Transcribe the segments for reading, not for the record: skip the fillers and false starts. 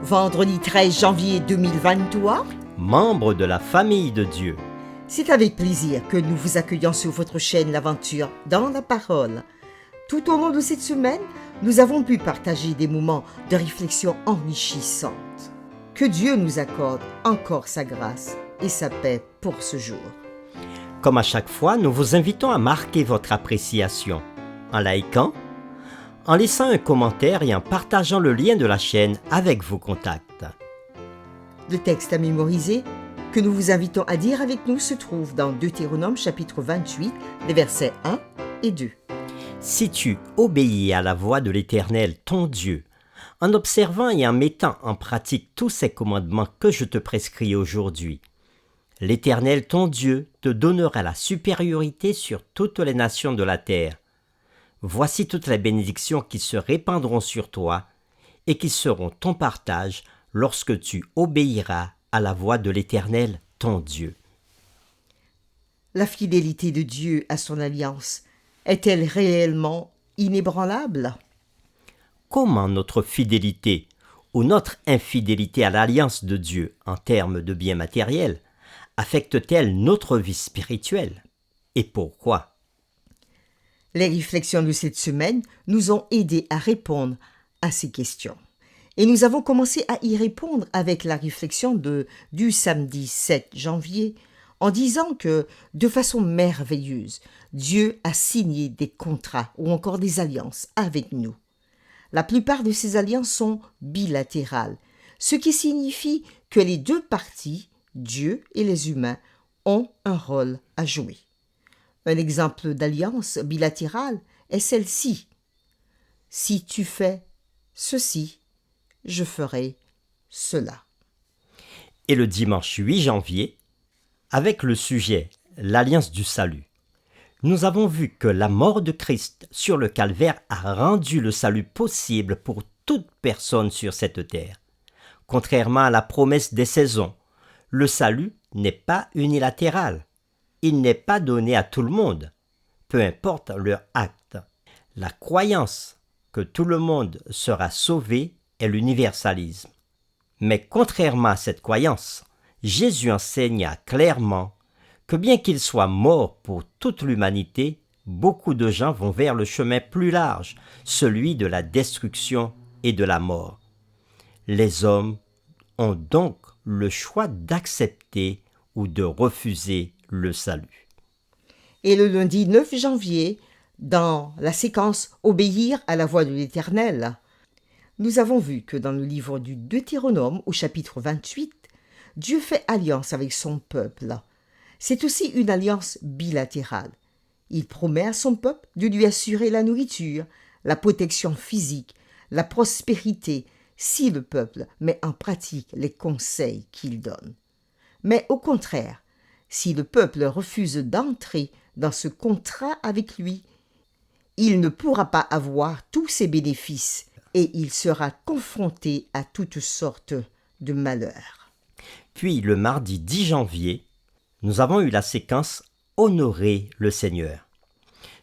Vendredi 13 janvier 2023, Membre de la famille de Dieu. c'est avec plaisir que nous vous accueillons sur votre chaîne L'Aventure dans la Parole. Tout au long de cette semaine, nous avons pu partager des moments de réflexion enrichissantes. Que Dieu nous accorde encore sa grâce et sa paix pour ce jour. Comme à chaque fois, nous vous invitons à marquer votre appréciation en likant, en laissant un commentaire et en partageant le lien de la chaîne avec vos contacts. Le texte à mémoriser que nous vous invitons à dire avec nous se trouve dans Deutéronome chapitre 28, les versets 1 et 2. Si tu obéis à la voix de l'Éternel, ton Dieu, en observant et en mettant en pratique tous ces commandements que je te prescris aujourd'hui, l'Éternel, ton Dieu, te donnera la supériorité sur toutes les nations de la terre. Voici toutes les bénédictions qui se répandront sur toi et qui seront ton partage lorsque tu obéiras à la voix de l'Éternel, ton Dieu. La fidélité de Dieu à son alliance est-elle réellement inébranlable? Comment notre fidélité ou notre infidélité à l'alliance de Dieu en termes de biens matériels affecte-t-elle notre vie spirituelle? Et pourquoi? Les réflexions de cette semaine nous ont aidés à répondre à ces questions. Et nous avons commencé à y répondre avec la réflexion du samedi 7 janvier en disant que, de façon merveilleuse, Dieu a signé des contrats ou encore des alliances avec nous. La plupart de ces alliances sont bilatérales, ce qui signifie que les deux parties, Dieu et les humains, ont un rôle à jouer. Un exemple d'alliance bilatérale est celle-ci. Si tu fais ceci, je ferai cela. Et le dimanche 8 janvier, avec le sujet « L'Alliance du Salut », nous avons vu que la mort de Christ sur le calvaire a rendu le salut possible pour toute personne sur cette terre. Contrairement à la promesse des saisons, le salut n'est pas unilatéral. Il n'est pas donné à tout le monde, peu importe leur acte. La croyance que tout le monde sera sauvé est l'universalisme. Mais contrairement à cette croyance, Jésus enseigna clairement que bien qu'il soit mort pour toute l'humanité, beaucoup de gens vont vers le chemin plus large, celui de la destruction et de la mort. Les hommes ont donc le choix d'accepter ou de refuser le salut. Et le lundi 9 janvier, dans la séquence « Obéir à la voix de l'Éternel », nous avons vu que dans le livre du Deutéronome, au chapitre 28, Dieu fait alliance avec son peuple. C'est aussi une alliance bilatérale. Il promet à son peuple de lui assurer la nourriture, la protection physique, la prospérité, si le peuple met en pratique les conseils qu'il donne. Mais au contraire, si le peuple refuse d'entrer dans ce contrat avec lui, il ne pourra pas avoir tous ses bénéfices et il sera confronté à toutes sortes de malheurs. Puis le mardi 10 janvier, nous avons eu la séquence « Honorer le Seigneur ».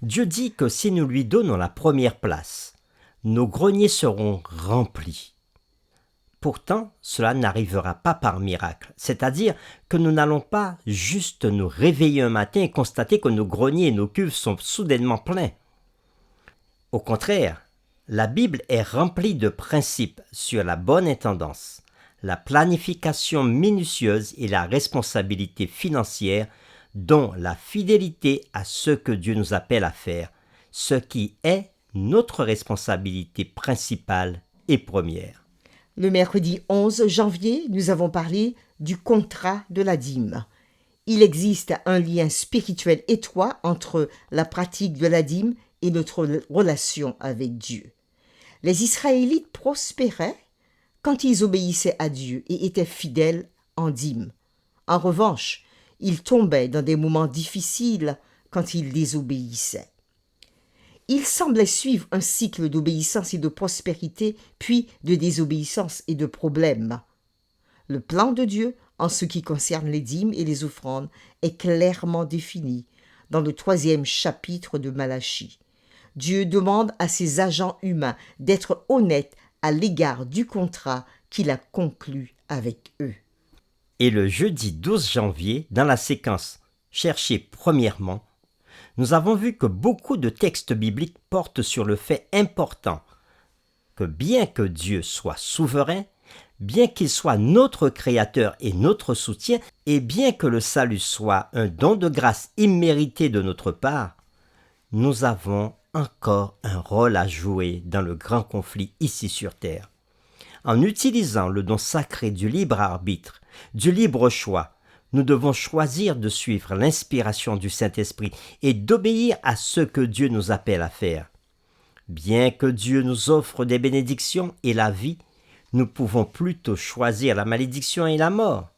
Dieu dit que si nous lui donnons la première place, nos greniers seront remplis. Pourtant, cela n'arrivera pas par miracle, c'est-à-dire que nous n'allons pas juste nous réveiller un matin et constater que nos greniers et nos cuves sont soudainement pleins. Au contraire, la Bible est remplie de principes sur la bonne intendance, la planification minutieuse et la responsabilité financière, dont la fidélité à ce que Dieu nous appelle à faire, ce qui est notre responsabilité principale et première. Le mercredi 11 janvier, nous avons parlé du contrat de la dîme. Il existe un lien spirituel étroit entre la pratique de la dîme et notre relation avec Dieu. Les Israélites prospéraient quand ils obéissaient à Dieu et étaient fidèles en dîme. En revanche, ils tombaient dans des moments difficiles quand ils désobéissaient. Ils semblaient suivre un cycle d'obéissance et de prospérité, puis de désobéissance et de problèmes. Le plan de Dieu, en ce qui concerne les dîmes et les offrandes, est clairement défini dans le 3e chapitre de Malachie. Dieu demande à ses agents humains d'être honnêtes à l'égard du contrat qu'il a conclu avec eux. Et le jeudi 12 janvier, dans la séquence « Chercher premièrement », nous avons vu que beaucoup de textes bibliques portent sur le fait important que bien que Dieu soit souverain, bien qu'il soit notre Créateur et notre soutien, et bien que le salut soit un don de grâce immérité de notre part, nous avons encore un rôle à jouer dans le grand conflit ici sur terre. En utilisant le don sacré du libre arbitre, du libre choix, nous devons choisir de suivre l'inspiration du Saint-Esprit et d'obéir à ce que Dieu nous appelle à faire. Bien que Dieu nous offre des bénédictions et la vie, nous pouvons plutôt choisir la malédiction et la mort.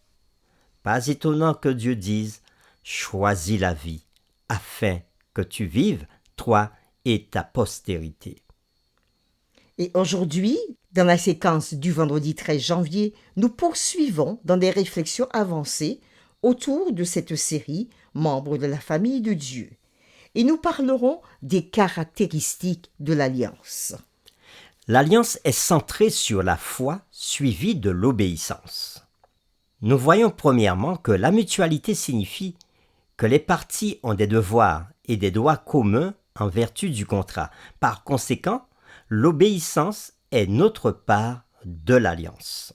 Pas étonnant que Dieu dise « Choisis la vie, afin que tu vives, toi et ta postérité. » Et aujourd'hui, dans la séquence du vendredi 13 janvier, nous poursuivons dans des réflexions avancées autour de cette série « Membres de la famille de Dieu ». Et nous parlerons des caractéristiques de l'alliance. L'alliance est centrée sur la foi suivie de l'obéissance. Nous voyons premièrement que la mutualité signifie que les parties ont des devoirs et des droits communs en vertu du contrat. Par conséquent, l'obéissance est notre part de l'alliance.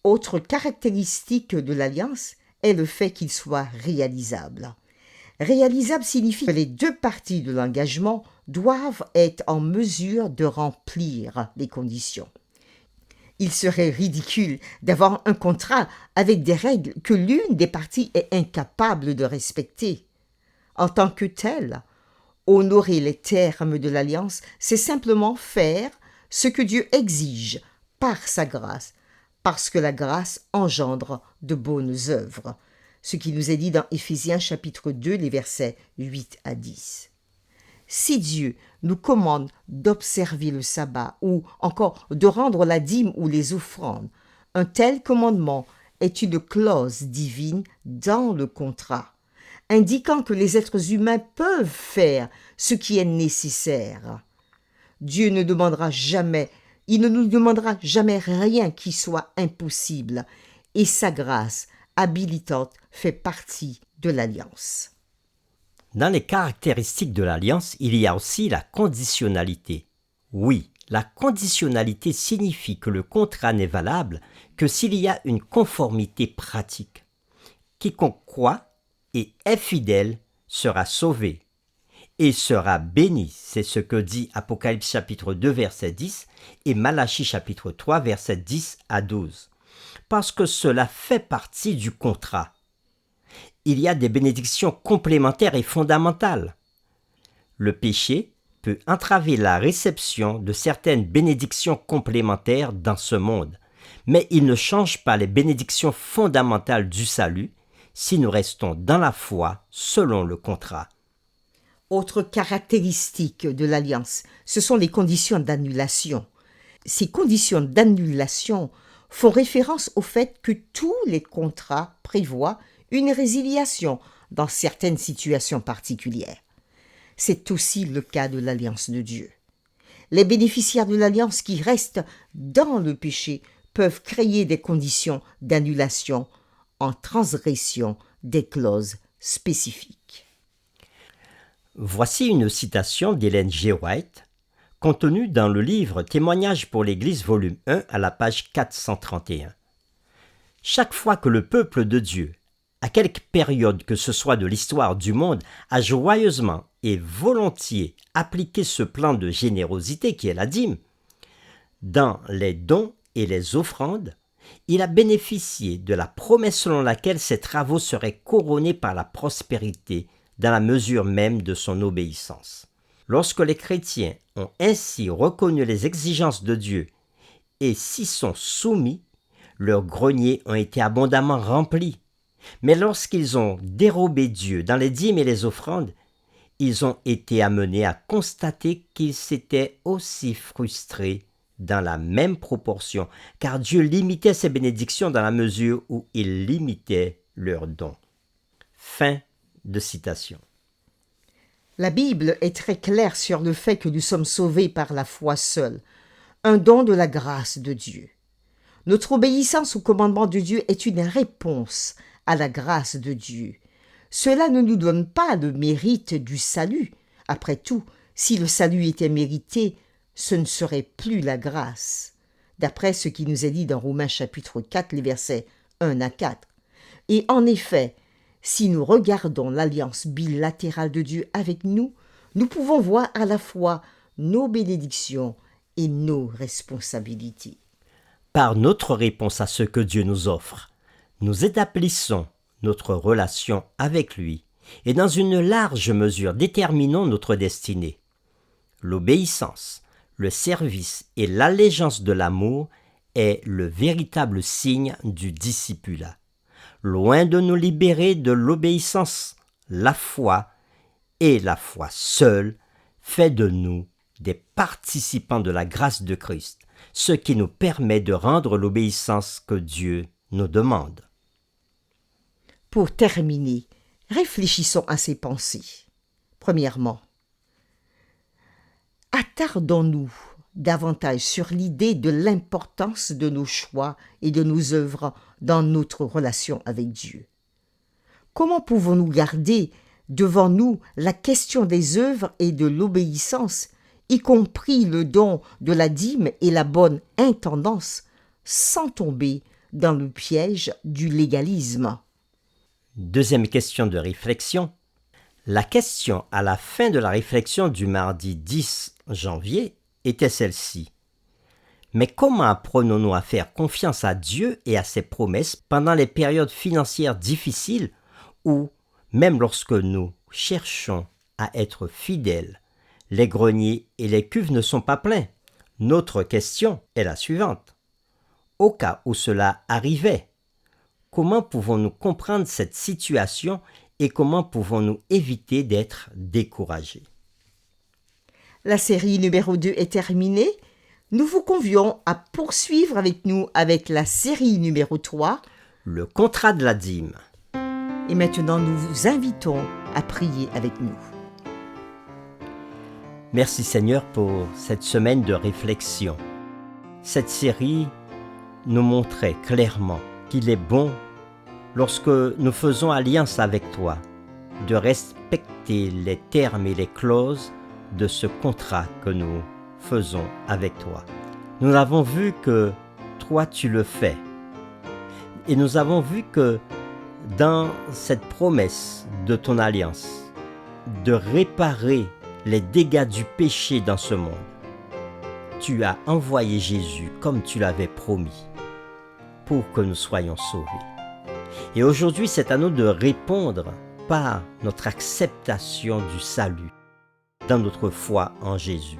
Autre caractéristique de l'alliance est le fait qu'il soit réalisable. Réalisable signifie que les deux parties de l'engagement doivent être en mesure de remplir les conditions. Il serait ridicule d'avoir un contrat avec des règles que l'une des parties est incapable de respecter. En tant que tel, honorer les termes de l'alliance, c'est simplement faire ce que Dieu exige par sa grâce, parce que la grâce engendre de bonnes œuvres. Ce qui nous est dit dans Éphésiens chapitre 2, les versets 8 à 10. Si Dieu nous commande d'observer le sabbat ou encore de rendre la dîme ou les offrandes, un tel commandement est une clause divine dans le contrat, indiquant que les êtres humains peuvent faire ce qui est nécessaire. Dieu ne demandera jamais, il ne nous demandera jamais rien qui soit impossible, et sa grâce habilitante fait partie de l'alliance. Dans les caractéristiques de l'alliance, il y a aussi la conditionnalité. Oui, la conditionnalité signifie que le contrat n'est valable que s'il y a une conformité pratique. Quiconque croit et est fidèle sera sauvé et sera béni. C'est ce que dit Apocalypse chapitre 2 verset 10 et Malachie chapitre 3 verset 10 à 12. Parce que cela fait partie du contrat. Il y a des bénédictions complémentaires et fondamentales. Le péché peut entraver la réception de certaines bénédictions complémentaires dans ce monde, mais il ne change pas les bénédictions fondamentales du salut si nous restons dans la foi selon le contrat. Autre caractéristique de l'alliance, ce sont les conditions d'annulation. Ces conditions d'annulation font référence au fait que tous les contrats prévoient une résiliation dans certaines situations particulières. C'est aussi le cas de l'alliance de Dieu. Les bénéficiaires de l'alliance qui restent dans le péché peuvent créer des conditions d'annulation en transgression des clauses spécifiques. Voici une citation d'Ellen G. White, contenue dans le livre Témoignages pour l'Église, volume 1, à la page 431. Chaque fois que le peuple de Dieu, à quelque période que ce soit de l'histoire du monde, a joyeusement et volontiers appliqué ce plan de générosité qui est la dîme, dans les dons et les offrandes, il a bénéficié de la promesse selon laquelle ses travaux seraient couronnés par la prospérité dans la mesure même de son obéissance. Lorsque les chrétiens ont ainsi reconnu les exigences de Dieu et s'y sont soumis, leurs greniers ont été abondamment remplis. Mais lorsqu'ils ont dérobé Dieu dans les dîmes et les offrandes, ils ont été amenés à constater qu'ils s'étaient aussi frustrés dans la même proportion, car Dieu limitait ses bénédictions dans la mesure où il limitait leurs dons. Fin de citation. La Bible est très claire sur le fait que nous sommes sauvés par la foi seule. un don de la grâce de Dieu. Notre obéissance au commandement de Dieu est une réponse à la grâce de Dieu. Cela ne nous donne pas le mérite du salut. Après tout, si le salut était mérité, ce ne serait plus la grâce. D'après ce qui nous est dit dans Romains chapitre 4, les versets 1 à 4. Et en effet, si nous regardons l'alliance bilatérale de Dieu avec nous, nous pouvons voir à la fois nos bénédictions et nos responsabilités. Par notre réponse à ce que Dieu nous offre, nous établissons notre relation avec lui et dans une large mesure déterminons notre destinée. L'obéissance, le service et l'allégeance de l'amour est le véritable signe du discipulat. Loin de nous libérer de l'obéissance, la foi seule fait de nous des participants de la grâce de Christ, ce qui nous permet de rendre l'obéissance que Dieu nous demande. Pour terminer, réfléchissons à ces pensées. Premièrement, attardons-nous davantage sur l'idée de l'importance de nos choix et de nos œuvres dans notre relation avec Dieu. Comment pouvons-nous garder devant nous la question des œuvres et de l'obéissance, y compris le don de la dîme et la bonne intendance, sans tomber dans le piège du légalisme? Deuxième question de réflexion. La question à la fin de la réflexion du mardi 10 janvier était celle-ci. Mais comment apprenons-nous à faire confiance à Dieu et à ses promesses pendant les périodes financières difficiles ou même lorsque nous cherchons à être fidèles, les greniers et les cuves ne sont pas pleins? Notre question est la suivante. Au cas où cela arrivait, comment pouvons-nous comprendre cette situation et comment pouvons-nous éviter d'être découragés? La série numéro 2 est terminée. Nous vous convions à poursuivre avec nous avec la série numéro 3. Le contrat de la dîme. Et maintenant, nous vous invitons à prier avec nous. Merci Seigneur pour cette semaine de réflexion. Cette série nous montrait clairement qu'il est bon, lorsque nous faisons alliance avec toi, de respecter les termes et les clauses de ce contrat que nous faisons avec toi. Nous avons vu que toi tu le fais. Et nous avons vu que dans cette promesse de ton alliance, de réparer les dégâts du péché dans ce monde, tu as envoyé Jésus comme tu l'avais promis pour que nous soyons sauvés. Et aujourd'hui, c'est à nous de répondre par notre acceptation du salut dans notre foi en Jésus.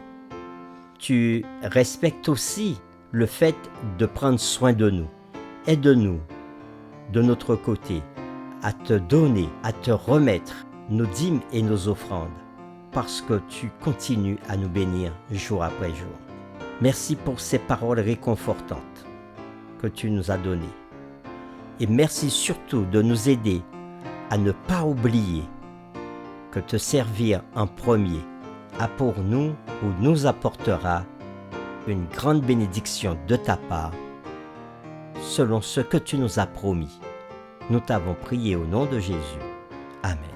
Tu respectes aussi le fait de prendre soin de nous. Aide-nous, de notre côté, à te donner, à te remettre nos dîmes et nos offrandes, parce que tu continues à nous bénir jour après jour. Merci pour ces paroles réconfortantes que tu nous as données. Et merci surtout de nous aider à ne pas oublier que te servir en premier a pour nous ou nous apportera une grande bénédiction de ta part, selon ce que tu nous as promis. Nous t'avons prié au nom de Jésus. Amen.